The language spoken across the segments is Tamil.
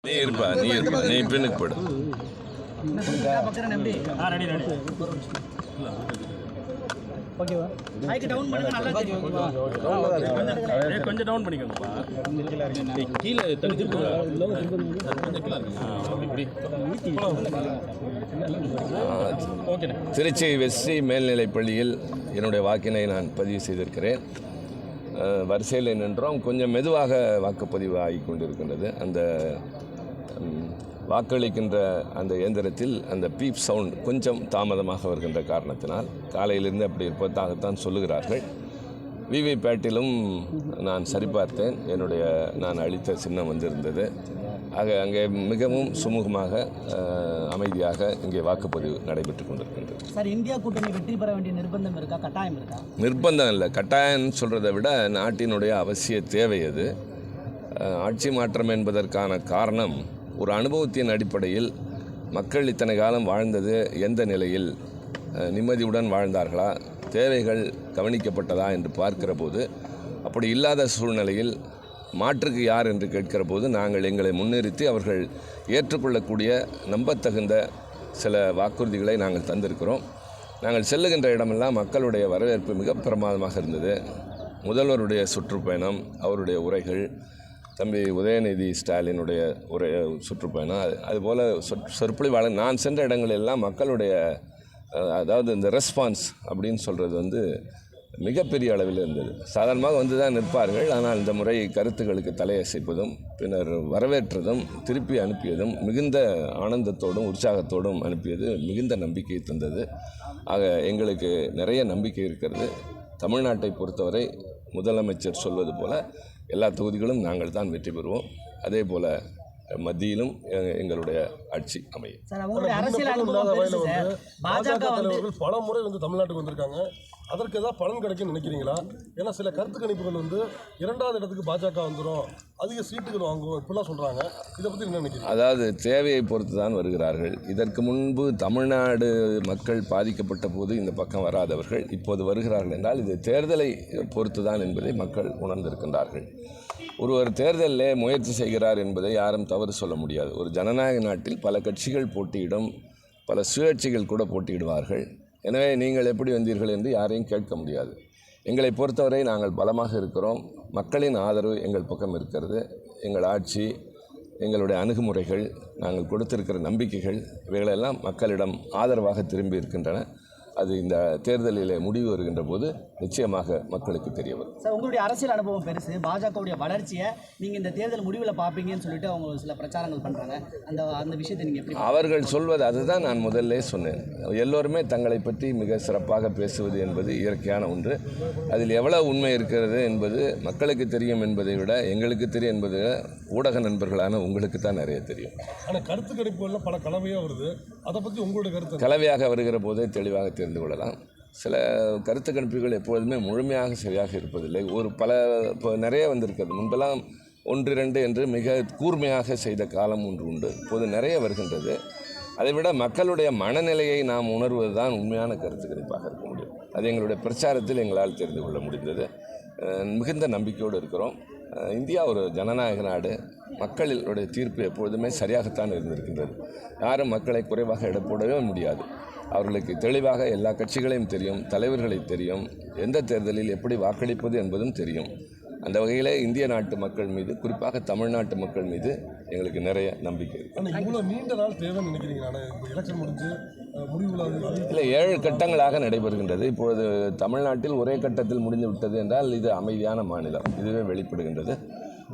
நீ இருப்பா நீ பின்னுக்கு போடு. கொஞ்சம் டவுன் பண்ணிக்கோங்கப்பா. கீழே திருச்சி வெஸ்ட்ரி மேல்நிலைப் பள்ளியில் என்னுடைய வாக்கினை நான் பதிவு செய்திருக்கிறேன். வரிசையில் நின்றோம். கொஞ்சம் மெதுவாக வாக்குப்பதிவு ஆகி கொண்டிருக்கின்றது. அந்த வாக்களிக்கின்ற அந்த இயந்திரத்தில் அந்த பீப் சவுண்ட் கொஞ்சம் தாமதமாக வருகின்ற காரணத்தினால் காலையிலிருந்து அப்படி இருப்பதாகத்தான் சொல்லுகிறார்கள். விவிபேட்டிலும் நான் சரிபார்த்தேன். நான் அளித்த சின்னம் வந்திருந்தது. அங்கே மிகவும் சுமூகமாக அமைதியாக இங்கே வாக்குப்பதிவு நடைபெற்று கொண்டிருக்கின்றது. சார், இந்தியா கூட்டணி வெற்றி பெற வேண்டிய நிர்பந்தம் இருக்கா, கட்டாயம் இருக்கா? நிர்பந்தம் இல்லை, கட்டாயம்னு சொல்கிறத விட நாட்டினுடைய அவசிய தேவை அது. ஆட்சி மாற்றம் என்பதற்கான காரணம் ஒரு அனுபவத்தின் அடிப்படையில் மக்கள் இத்தனை காலம் வாழ்ந்தது எந்த நிலையில், நிம்மதியுடன் வாழ்ந்தார்களா, தேவைகள் கவனிக்கப்பட்டதா என்று பார்க்கிற போது, அப்படி இல்லாத சூழ்நிலையில் மாற்றுக்கு யார் என்று கேட்கிற போது நாங்கள் எங்களை முன்னிறுத்தி அவர்கள் ஏற்றுக்கொள்ளக்கூடிய நம்பத்தகுந்த சில வாக்குறுதிகளை நாங்கள் தந்திருக்கிறோம். நாங்கள் செல்லுகின்ற இடமெல்லாம் மக்களுடைய வரவேற்பு மிக பிரமாதமாக இருந்தது. முதல்வருடைய சுற்றுப்பயணம், அவருடைய உரைகள், தம்பி உதயநிதி ஸ்டாலினுடைய சுற்றுப்பயணம், அதுபோல் சொற்பொழிவாளர், நான் சென்ற இடங்களெல்லாம் மக்களுடைய அதாவது இந்த ரெஸ்பான்ஸ் அப்படின்னு சொல்கிறது மிகப்பெரிய அளவில் இருந்தது. சாதாரணமாக வந்து தான் நிற்பார்கள். ஆனால் இந்த முறை கருத்துக்களுக்கு தலையசைப்பதும் பின்னர் வரவேற்றதும் திருப்பி அனுப்பியதும் மிகுந்த ஆனந்தத்தோடும் உற்சாகத்தோடும் அனுப்பியது மிகுந்த நம்பிக்கை தந்தது. ஆக எங்களுக்கு நிறைய நம்பிக்கை இருக்கிறது. தமிழ்நாட்டை பொறுத்தவரை முதலமைச்சர் சொல்வது போல எல்லா தொகுதிகளும் நாங்கள் தான் வெற்றி பெறுவோம். அதே போல் மத்தியிலும் எங்களுடைய ஆட்சி அமையும். பல முறை தமிழ்நாட்டுக்கு வந்திருக்காங்க. அதற்கு ஏதாவது பலன் கிடைக்கும்னு நினைக்கிறீங்களா? ஏன்னா சில கருத்து கணிப்புகள் இரண்டாவது இடத்துக்கு பாஜக வந்துடும், அதிக சீட்டுகள் வாங்குவோம் இப்படிலாம் சொல்கிறாங்க. இதை பற்றி என்ன நினைக்கிறீங்க? அதாவது தேவையை பொறுத்து தான் வருகிறார்கள். இதற்கு முன்பு தமிழ்நாடு மக்கள் பாதிக்கப்பட்ட போது இந்த பக்கம் வராதவர்கள் இப்போது வருகிறார்கள் என்றால் இது தேர்தலை பொறுத்து தான் என்பதை மக்கள் உணர்ந்திருக்கின்றார்கள். ஒருவர் தேர்தலில் முயற்சி செய்கிறார் என்பதை யாரும் தவறு சொல்ல முடியாது. ஒரு ஜனநாயக நாட்டில் பல கட்சிகள் போட்டியிடும், பல சுயேட்சைகள் கூட போட்டியிடுவார்கள். எனவே நீங்கள் எப்படி வந்தீர்கள் என்று யாரையும் கேட்க முடியாது. எங்களை பொறுத்தவரை நாங்கள் பலமாக இருக்கிறோம். மக்களின் ஆதரவு எங்கள் பக்கம் இருக்கிறது. எங்கள் ஆட்சி, எங்களுடைய அணுகுமுறைகள், நாங்கள் கொடுத்திருக்கிற நம்பிக்கைகள், இவைகளெல்லாம் மக்களிடம் ஆதரவாக திரும்பி இருக்கின்றன. அது இந்த தேர்தலில் முடிவு வருகின்ற போது நிச்சயமாக மக்களுக்கு தெரிய வரும். சார், உங்களுடைய அரசியல் அனுபவம் பெருசு. பாஜகவுடைய வளர்ச்சியை நீங்கள் இந்த தேர்தல் முடிவில் பார்ப்பீங்கன்னு சொல்லிட்டு அவங்க சில பிரச்சாரங்கள் பண்ணுறாங்க. அந்த விஷயத்தை நீங்கள் எப்படி? அவர்கள் சொல்வது அதுதான் நான் முதல்ல சொன்னேன். எல்லோருமே தங்களை பற்றி மிக சிறப்பாக பேசுவது என்பது இயற்கையான ஒன்று. அதில் எவ்வளவு உண்மை இருக்கிறது என்பது மக்களுக்கு தெரியும் என்பதை விட எங்களுக்கு தெரியும் என்பதை விட ஊடக நண்பர்களான உங்களுக்கு தான் நிறைய தெரியும். ஆனால் கருத்து கணிப்புகளில் பல கலவையாக வருது. அதை பற்றி உங்களுடைய கருத்து? கலவையாக வருகிற போதே தெளிவாக தெரிந்து கொள்ளலாம். சில கருத்து கணிப்புகள் எப்பொழுதுமே முழுமையாக சரியாக இருப்பதில்லை. இப்போ நிறைய வந்திருக்கிறது. முன்பெல்லாம் 1-2 என்று மிக கூர்மையாக செய்த காலம் ஒன்று உண்டு. இப்போது நிறைய வருகின்றது. அதைவிட மக்களுடைய மனநிலையை நாம் உணர்வது தான் உண்மையான கருத்து கணிப்பாக இருக்க முடியும். அது எங்களுடைய பிரச்சாரத்தில் எங்களால் தெரிந்து கொள்ள முடிந்தது. மிகுந்த நம்பிக்கையோடு இருக்கிறோம். இந்தியா ஒரு ஜனநாயக நாடு. மக்களுடைய தீர்ப்பு எப்பொழுதுமே சரியாகத்தான் இருந்திருக்கின்றது. யாரும் மக்களை குறைவாக எடை போடவே முடியாது. அவர்களுக்கு தெளிவாக எல்லா கட்சிகளையும் தெரியும், தலைவர்களை தெரியும், எந்த தேர்தலில் எப்படி வாக்களிப்பது என்பதும் தெரியும். அந்த வகையில் இந்திய நாட்டு மக்கள் மீது, குறிப்பாக தமிழ்நாட்டு மக்கள் மீது எங்களுக்கு நிறைய நம்பிக்கை இருக்குது. இவ்வளோ நீண்ட நாள் தேவைன்னு நினைக்கிறீங்களா? எலெக்ஷன் முடிஞ்சு இல்லை, 7 கட்டங்களாக நடைபெறுகின்றது. இப்பொழுது தமிழ்நாட்டில் ஒரே கட்டத்தில் முடிந்து விட்டது என்றால் இது அமைதியான மாநிலம், இதுவே வெளிப்படுகின்றது.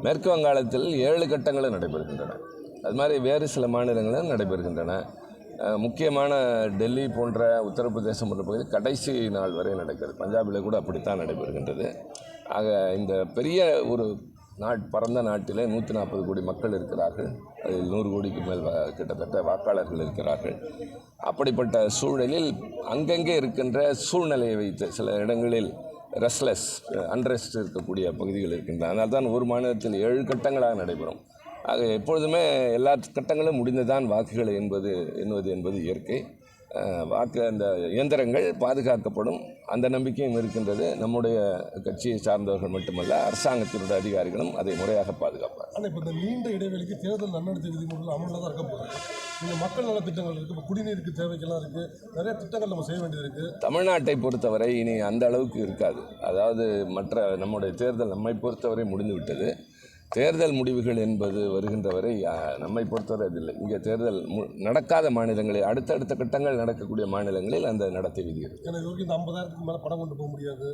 மேற்கு வங்காளத்தில் 7 கட்டங்களும் நடைபெறுகின்றன. அது மாதிரி வேறு சில மாநிலங்களும் நடைபெறுகின்றன. முக்கியமான டெல்லி போன்ற உத்தரப்பிரதேசம் போன்ற பகுதியில் கடைசி நாள் வரை நடக்கிறது. பஞ்சாபில் கூட அப்படித்தான் நடைபெறுகின்றது. ஆக இந்த பெரிய ஒரு பரந்த நாட்டிலே 140 கோடி மக்கள் இருக்கிறார்கள். அதில் 100 கோடிக்கு மேல் கிட்டத்தட்ட வாக்காளர்கள் இருக்கிறார்கள். அப்படிப்பட்ட சூழலில் அங்கங்கே இருக்கின்ற சூழ்நிலையை வைத்து சில இடங்களில் அன்ரெஸ்ட் இருக்கக்கூடிய பகுதிகள் இருக்கின்றன. அதனால் தான் ஒரு மாநிலத்தில் 7 கட்டங்களாக நடைபெறும். ஆக எப்பொழுதுமே எல்லா கட்டங்களும் முடிந்துதான் வாக்குகளை எண்ணுவது என்பது இயற்கை. வாக்கு அந்த இயந்திரங்கள் பாதுகாக்கப்படும் அந்த நம்பிக்கையும் இருக்கின்றது. நம்முடைய கட்சியை சார்ந்தவர்கள் மட்டுமல்ல, அரசாங்கத்தினுடைய அதிகாரிகளும் அதை முறையாக பாதுகாப்பார். ஆனால் இப்போ இந்த நீண்ட இடைவெளிக்கு தேர்தல் நன்னடத்தை விதிமுறைகள் அமலில் தான் இருக்க போகுது. நீங்கள் மக்கள் நல திட்டங்கள் இருக்குது, இப்போ குடிநீருக்கு தேவைக்கெல்லாம் இருக்குது, நிறைய திட்டங்கள் நம்ம செய்ய வேண்டியது இருக்குது. தமிழ்நாட்டை பொறுத்தவரை இனி அந்த அளவுக்கு இருக்காது. அதாவது மற்ற நம்முடைய தேர்தல் நம்மை பொறுத்தவரை முடிந்து விட்டது. தேர்தல் முடிவுகள் என்பது வருகின்ற வரை நம்மை பொறுத்தவரை அதில்லை. இங்கே தேர்தல் நடக்காத மாநிலங்களில் அடுத்தடுத்த கட்டங்கள் நடக்கக்கூடிய மாநிலங்களில் அந்த நடத்தை விதி இருக்கு. எனக்கு இந்த 50,000க்கு மேலே பணம் கொண்டு போக முடியாது,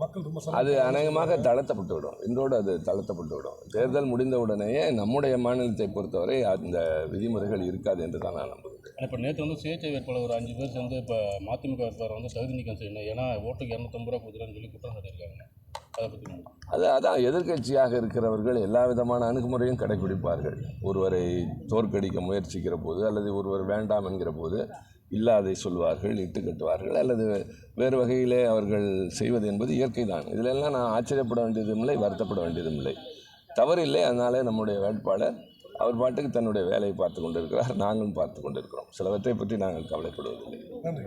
மக்கள் ரொம்ப அது அநேகமாக தளர்த்தப்பட்டு விடும். இன்றோடு அது தளர்த்தப்பட்டு விடும். தேர்தல் முடிந்த உடனேயே நம்முடைய மாநிலத்தை பொறுத்தவரை அந்த விதிமுறைகள் இருக்காது என்று தான் நான் நம்புகிறேன். இப்போ நேற்று வந்து சுயேட்சை வேட்பாளர் ஒரு 5 பேர் சேர்ந்து இப்போ மதிமுக வேட்பாளர் வந்து தகுதி நீக்கம் செய்யணும், ஏன்னா ஓட்டுக்கு 250 ரூபா கொடுக்குறான்னு சொல்லி குற்றம் சாட்டியிருக்காங்க. அதை பற்றி அதான் எதிர்க்கட்சியாக இருக்கிறவர்கள் எல்லா விதமான அணுகுமுறையும் கடைபிடிப்பார்கள். ஒருவரை தோற்கடிக்க முயற்சிக்கிற போது அல்லது ஒருவர் வேண்டாம் என்கிற போது இல்லாதை சொல்வார்கள், இட்டு கட்டுவார்கள், அல்லது வேறு வகையிலே அவர்கள் செய்வது என்பது இயற்கை தான். இதிலெல்லாம் நான் ஆச்சரியப்பட வேண்டியதும் இல்லை, வருத்தப்பட வேண்டியதும் இல்லை. தவறில்லை. அதனாலே நம்முடைய வேட்பாளர் அவர் பாட்டுக்கு தன்னுடைய வேலையை பார்த்து கொண்டிருக்கிறார், நாங்களும் பார்த்து கொண்டிருக்கிறோம். சிலவற்றை பற்றி நாங்கள் கவலைப்படுவதில்லை. நன்றி.